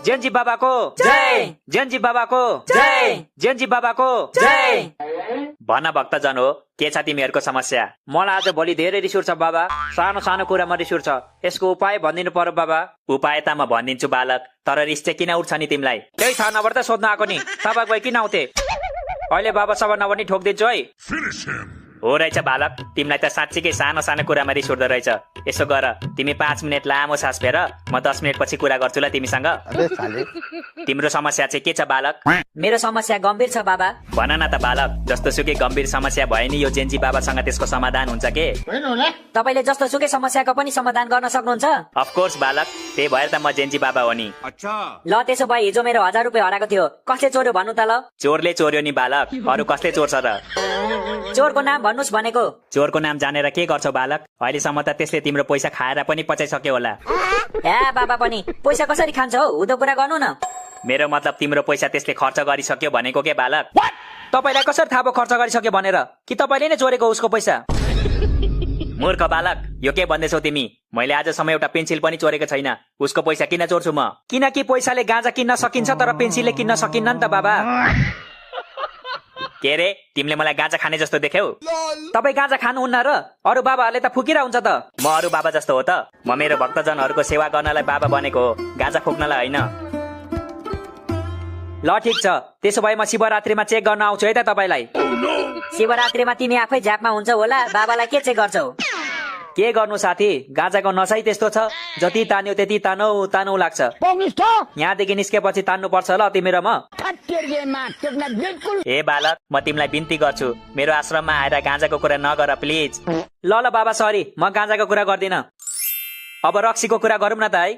Gen Z बाबाको जय, Gen Z बाबाको जय, Gen Z बाबाको जय। भन भक्तजन हो, के छ तिमीहरूको समस्या? मलाई आज भोलि धेरै रिस उठ्छ बाबा, सानो सानो कुरामा रिस उठ्छ। यसको उपाय भनिदिनु पर्यो बाबा। उपाय त म भनिदिन्छु बालक, तर रिस चाहिँ किन उठ्छ नि तिमीलाई? त्यही थाहा नभएर त सोध्न आएको नि, तपाईँ गए किन आउँथे? अहिले बाबा सभा नभनी ठोकिदिन्छु है। हो रहेछ बालक, तिमीलाई त साँच्चीकै सानो सानो कुरामा रिस उठ्दो रहेछ। यसो गर, तिमी 5 मिनट लामो सास फेर, म 10 मिनट पछि कुरा गर्छु ल तिमीसँग। तिम्रो समस्या चाहिँ के छ बालक? मेरो समस्या गम्भीर छ बाबा। भन न त बालक, जस्तो सुकै गम्भीर समस्या भए नि यो जेन्जी बाबासँग त्यसको समाधान हुन्छ के? तपाईले जस्तो सुकै समस्याको पनि समाधान गर्न सक्नुहुन्छ? अफकोर्स बालक, त्यही भएर त म जेन्जी बाबा हो नि। ल त्यसो भए हिजो मेरो 1000 रुपियाँ हराएको थियो, कसले चोर्यो भन्नु त ल? चोरले चोर्यो नि बालक, अरू कसले चोर्छ र? चोरको नाम भन्नुस् भनेको। चोरको नाम जानेर के गर्छौ बालक? अहिलेसम्म त त्यसले तिम्रो पैसा खाएर पनि पचाइसक्यो होला। ए बाबा पनि पैसा कसरी खान्छ हौ, हुँदो कुरा गर्नु न। मेरो मतलब तिम्रो पैसा त्यसले खर्च गरिसक्यो भनेको के बालक? तपाईलाई कसरी थाहा भयो खर्च गरिसक्यो भनेर? कि तपाईले नै चोरेको उसको पैसा? मूर्ख बालक, यो के भन्दैछौ तिमी? मैले आजसम्म एउटा पेन्सिल पनि चोरेको छैन। उसको पैसा किन चोर्छु म? किनकि पैसाले गाँजा किन्न सकिन्छ तर पेन्सिलले किन्न सकिन्न नि त बाबा। के रे, तिमीले मलाई गाँजा खाने जस्तो देख्यौ? तपाईँ गाँजा खानुहुन्न र? अरू बाबाहरूले त फुकिरा हुन्छ त। म अरू बाबा जस्तो हो त? म मेरो भक्तजनहरूको सेवा गर्नलाई बाबा बनेको हो, गाँजा फुक्नलाई होइन। ल ठिक छ, त्यसो भए म शिवरात्रिमा चेक गर्न आउँछु है त तपाईँलाई। शिवरात्रिमा तिमी आफै झ्यापमा हुन्छ होला, बाबालाई के चेक गर्छौ? के गर्नु साथी, गाँजाको नशै त्यस्तो छ, जति तान्यो त्यति तानौ तानौ लाग्छ। यहाँदेखि निस्केपछि तान्नु पर्छ ल तिमी र म। ए बालक, म तिमीलाई बिन्ती गर्छु, मेरो आश्रममा आएर गाँजाको कुरा नगर प्लिज। ल ल बाबा सरी, म गाँजाको कुरा गर्दिन। अब रक्सीको कुरा गरौँ न त है।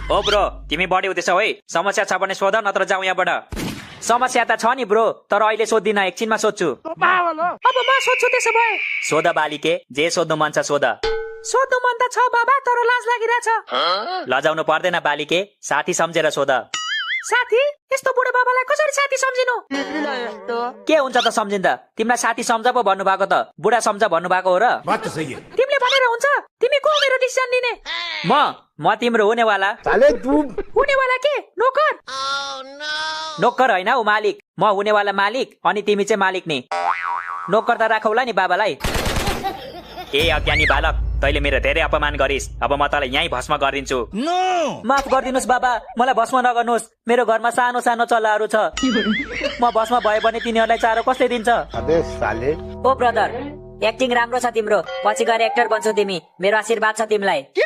ओ ब्रो, तिमी बढी हुँदैछौ है, समस्या छ भने सोध नत्र जाउँ यहाँबाट। समस्या त छ नि ब्रो, तर अहिले सोध्दिन, एकछिनमा सोध्छु। अब म सोध्छु त्यसो भए। सोध बालिके, जे सोध्नु मन छ सोध। सोध्नु मन त छ बाबा, तर लाज लागिरहेछ। लजाउनु पर्दैन बालिके, साथी सम्झेर सोध। साथी? यस्तो बुढो बाबालाई कसरी साथी सम्झिनु? के हुन्छ त सम्झिन्दा? तिमीलाई साथी सम्झ पो भन्नु भएको त, बुढा सम्झ भन्नु भएको हो र? तिमीले भनेर हुन्छ? तिमी को मेरो डिसिजन लिने? म तिम्रो हुनेवाला। हुनेवाला के? नोकर? नोकर होइन ऊ मालिक। म हुनेवाला मालिक अनि तिमी चाहिँ मालिक नि। नोकर त राखौला नि बाबालाई। ए अज्ञानी बालक, तैले मेरो धेरै अपमान गरिस्, अब म तँलाई यहीँ भस्म गरिदिन्छु। माफ गरिदिनुहोस् बाबा, मलाई भस्म नगर्नुहोस्, मेरो घरमा सानो सानो चल्लाहरू छ। म भस्म भयो भने तिनीहरूलाई चारो कसले दिन्छ? ओ ब्रदर, एक्टिङ राम्रो छ तिम्रो, पछि गएर एक्टर बन्छौ तिमी, मेरो आशीर्वाद छ तिमीलाई।